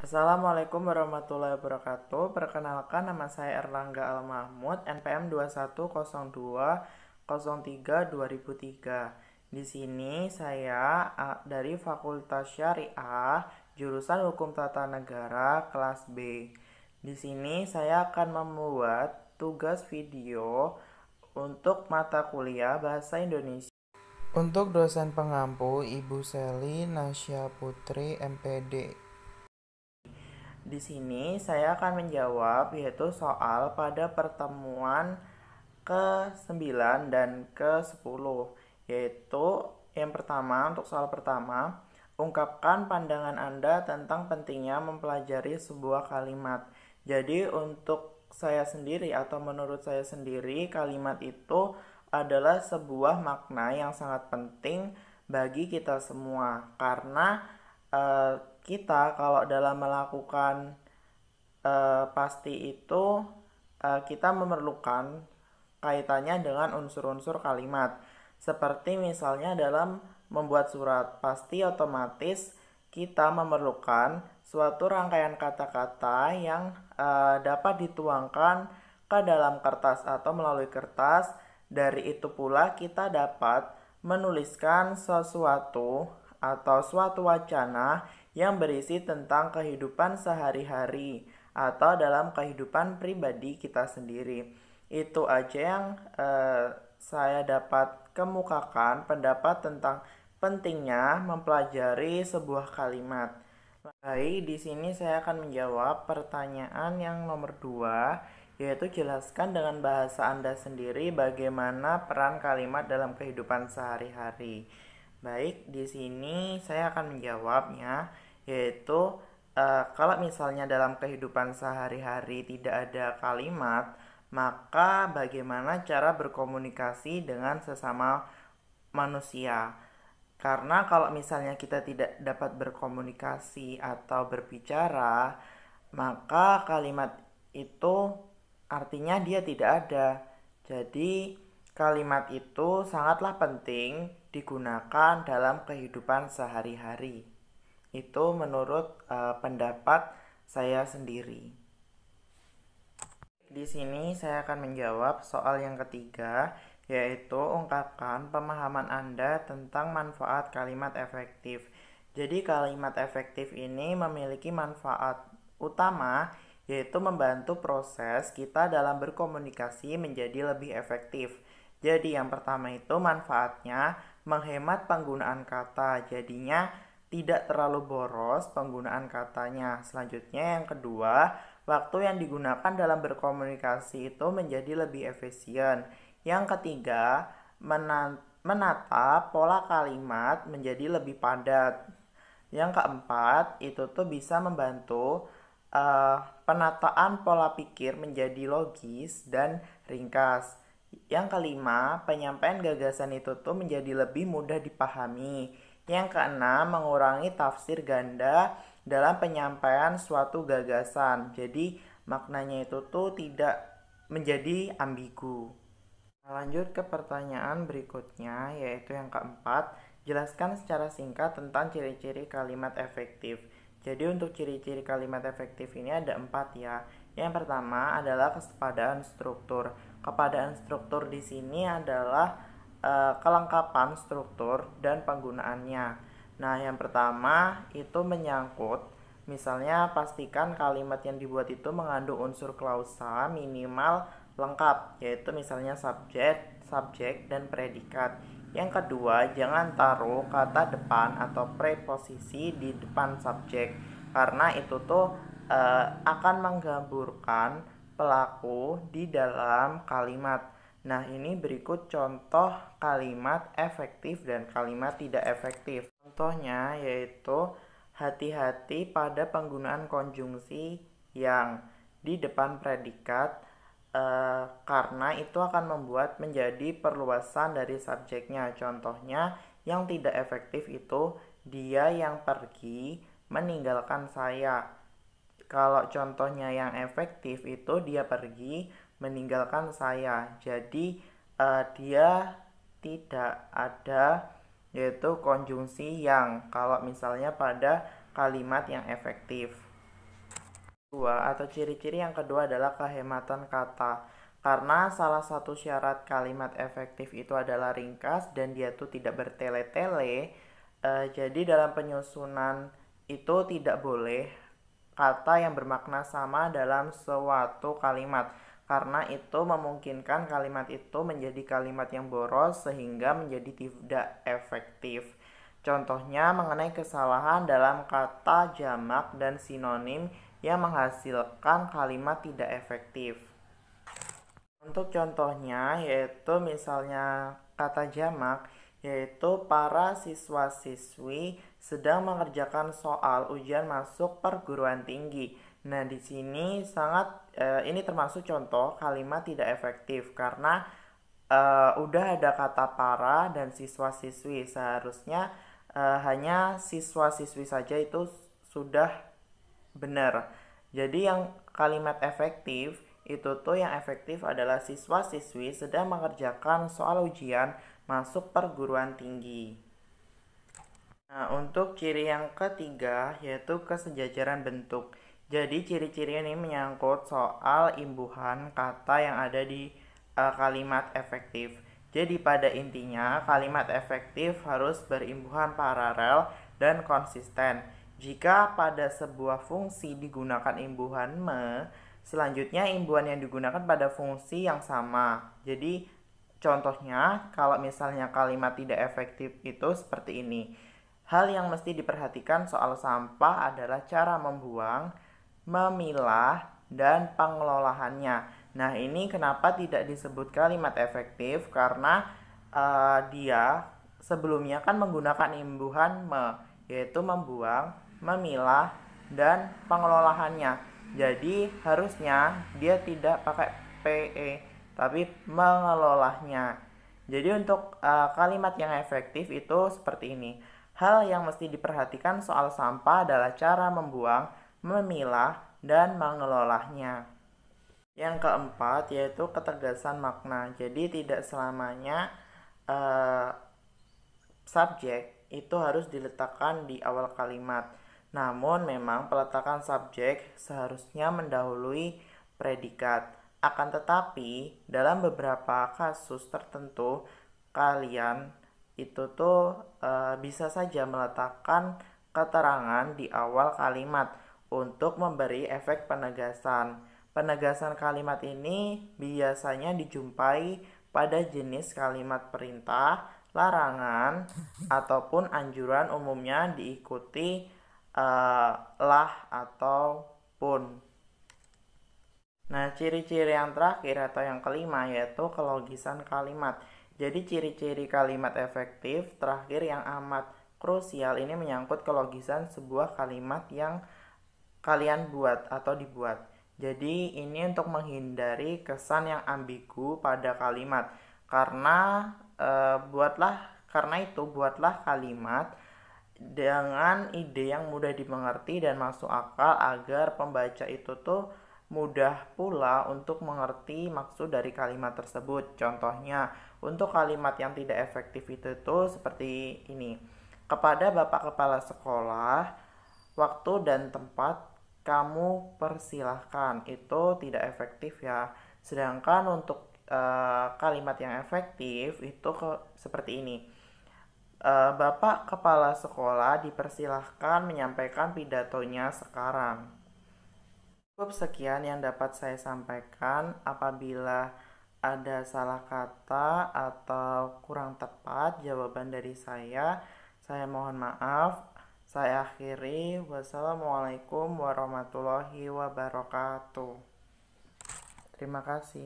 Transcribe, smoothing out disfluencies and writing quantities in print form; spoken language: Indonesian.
Assalamualaikum warahmatullahi wabarakatuh. Perkenalkan, nama saya Erlangga Al-Mahmud, NPM 210203 Di sini saya dari Fakultas Syariah, jurusan Hukum Tata Negara, kelas B. Di sini saya akan membuat tugas video untuk mata kuliah Bahasa Indonesia. Untuk dosen pengampu, Ibu Seli Nasya Putri, MPD. Di sini saya akan menjawab yaitu soal pada pertemuan ke-9 dan ke-10, yaitu yang pertama. Untuk soal pertama, ungkapkan pandangan Anda tentang pentingnya mempelajari sebuah kalimat. Jadi untuk saya sendiri atau menurut saya sendiri, kalimat itu adalah sebuah makna yang sangat penting bagi kita semua, karena kita kalau dalam melakukan pasti itu kita memerlukan kaitannya dengan unsur-unsur kalimat. Seperti misalnya dalam membuat surat, pasti otomatis kita memerlukan suatu rangkaian kata-kata yang dapat dituangkan ke dalam kertas atau melalui kertas. Dari itu pula kita dapat menuliskan sesuatu atau suatu wacana yang berisi tentang kehidupan sehari-hari atau dalam kehidupan pribadi kita sendiri. Itu aja yang saya dapat kemukakan pendapat tentang pentingnya mempelajari sebuah kalimat. Baik, di sini saya akan menjawab pertanyaan yang nomor 2, yaitu jelaskan dengan bahasa Anda sendiri bagaimana peran kalimat dalam kehidupan sehari-hari. Baik, di sini saya akan menjawabnya, yaitu kalau misalnya dalam kehidupan sehari-hari tidak ada kalimat, maka bagaimana cara berkomunikasi dengan sesama manusia? Karena kalau misalnya kita tidak dapat berkomunikasi atau berbicara, maka kalimat itu artinya dia tidak ada. Jadi kalimat itu sangatlah penting digunakan dalam kehidupan sehari-hari. Itu menurut pendapat saya sendiri. Di sini saya akan menjawab soal yang ketiga, yaitu ungkapkan pemahaman Anda tentang manfaat kalimat efektif. Jadi kalimat efektif ini memiliki manfaat utama, yaitu membantu proses kita dalam berkomunikasi menjadi lebih efektif. Jadi yang pertama itu manfaatnya menghemat penggunaan kata, jadinya tidak terlalu boros penggunaan katanya. Selanjutnya yang kedua, waktu yang digunakan dalam berkomunikasi itu menjadi lebih efisien. Yang ketiga, menata pola kalimat menjadi lebih padat. Yang keempat, itu tuh bisa membantu penataan pola pikir menjadi logis dan ringkas. Yang kelima, penyampaian gagasan itu tuh menjadi lebih mudah dipahami. Yang keenam, mengurangi tafsir ganda dalam penyampaian suatu gagasan. Jadi maknanya itu tuh tidak menjadi ambigu. Lanjut ke pertanyaan berikutnya, yaitu yang keempat, jelaskan secara singkat tentang ciri-ciri kalimat efektif. Jadi untuk ciri-ciri kalimat efektif ini ada 4 ya. Yang pertama adalah kesepadan struktur. Kepadaan struktur di sini adalah kelengkapan struktur dan penggunaannya. Nah, yang pertama itu menyangkut, misalnya pastikan kalimat yang dibuat itu mengandung unsur klausa minimal lengkap, yaitu misalnya subjek, dan predikat. Yang kedua, jangan taruh kata depan atau preposisi di depan subjek, karena itu tuh akan menggamburkan pelaku di dalam kalimat. Nah, ini berikut contoh kalimat efektif dan kalimat tidak efektif. Contohnya yaitu hati-hati pada penggunaan konjungsi yang di depan predikat, karena itu akan membuat menjadi perluasan dari subjeknya. Contohnya yang tidak efektif itu dia yang pergi meninggalkan saya. Kalau contohnya yang efektif itu dia pergi meninggalkan saya. Jadi dia tidak ada, yaitu konjungsi yang kalau misalnya pada kalimat yang efektif. Dua, atau ciri-ciri yang kedua adalah kehematan kata. Karena salah satu syarat kalimat efektif itu adalah ringkas dan dia tuh tidak bertele-tele. Jadi dalam penyusunan itu tidak boleh kata yang bermakna sama dalam suatu kalimat. Karena itu memungkinkan kalimat itu menjadi kalimat yang boros sehingga menjadi tidak efektif. Contohnya mengenai kesalahan dalam kata jamak dan sinonim yang menghasilkan kalimat tidak efektif. Untuk contohnya yaitu misalnya kata jamak, yaitu para siswa-siswi sedang mengerjakan soal ujian masuk perguruan tinggi. Nah, di sini ini termasuk contoh kalimat tidak efektif karena udah ada kata para dan siswa-siswi. Seharusnya hanya siswa-siswi saja itu sudah benar. Jadi yang kalimat efektif itu tuh yang efektif adalah siswa-siswi sedang mengerjakan soal ujian masuk perguruan tinggi. Nah, untuk ciri yang ketiga yaitu kesejajaran bentuk. Jadi ciri-ciri ini menyangkut soal imbuhan kata yang ada di kalimat efektif. Jadi pada intinya kalimat efektif harus berimbuhan paralel dan konsisten. Jika pada sebuah fungsi digunakan imbuhan selanjutnya imbuhan yang digunakan pada fungsi yang sama. Jadi contohnya kalau misalnya kalimat tidak efektif itu seperti ini. Hal yang mesti diperhatikan soal sampah adalah cara membuang, memilah, dan pengelolaannya. Nah, ini kenapa tidak disebut kalimat efektif? Karena dia sebelumnya kan menggunakan imbuhan yaitu membuang, memilah, dan pengelolaannya. Jadi harusnya dia tidak pakai PE, tapi mengelolanya. Jadi untuk kalimat yang efektif itu seperti ini. Hal yang mesti diperhatikan soal sampah adalah cara membuang, memilah, dan mengelolanya. Yang keempat yaitu ketegasan makna. Jadi tidak selamanya subjek itu harus diletakkan di awal kalimat. Namun memang peletakan subjek seharusnya mendahului predikat. Akan tetapi dalam beberapa kasus tertentu kalian itu tuh bisa saja meletakkan keterangan di awal kalimat untuk memberi efek penegasan. Penegasan kalimat ini biasanya dijumpai pada jenis kalimat perintah, larangan, ataupun anjuran umumnya diikuti lah ataupun. Nah, ciri-ciri yang terakhir atau yang kelima yaitu kelogisan kalimat. Jadi ciri-ciri kalimat efektif terakhir yang amat krusial ini menyangkut kelogisan sebuah kalimat yang kalian buat atau dibuat. Jadi ini untuk menghindari kesan yang ambigu pada kalimat. Karena buatlah kalimat dengan ide yang mudah dimengerti dan masuk akal agar pembaca itu tuh mudah pula untuk mengerti maksud dari kalimat tersebut. Contohnya, untuk kalimat yang tidak efektif itu tuh seperti ini. Kepada Bapak Kepala Sekolah, waktu dan tempat kamu persilahkan. Itu tidak efektif ya. Sedangkan untuk kalimat yang efektif itu seperti ini. Bapak Kepala Sekolah dipersilahkan menyampaikan pidatonya sekarang. Cukup sekian yang dapat saya sampaikan. Apabila ada salah kata atau kurang tepat jawaban dari saya mohon maaf. Saya akhiri. Wassalamualaikum warahmatullahi wabarakatuh. Terima kasih.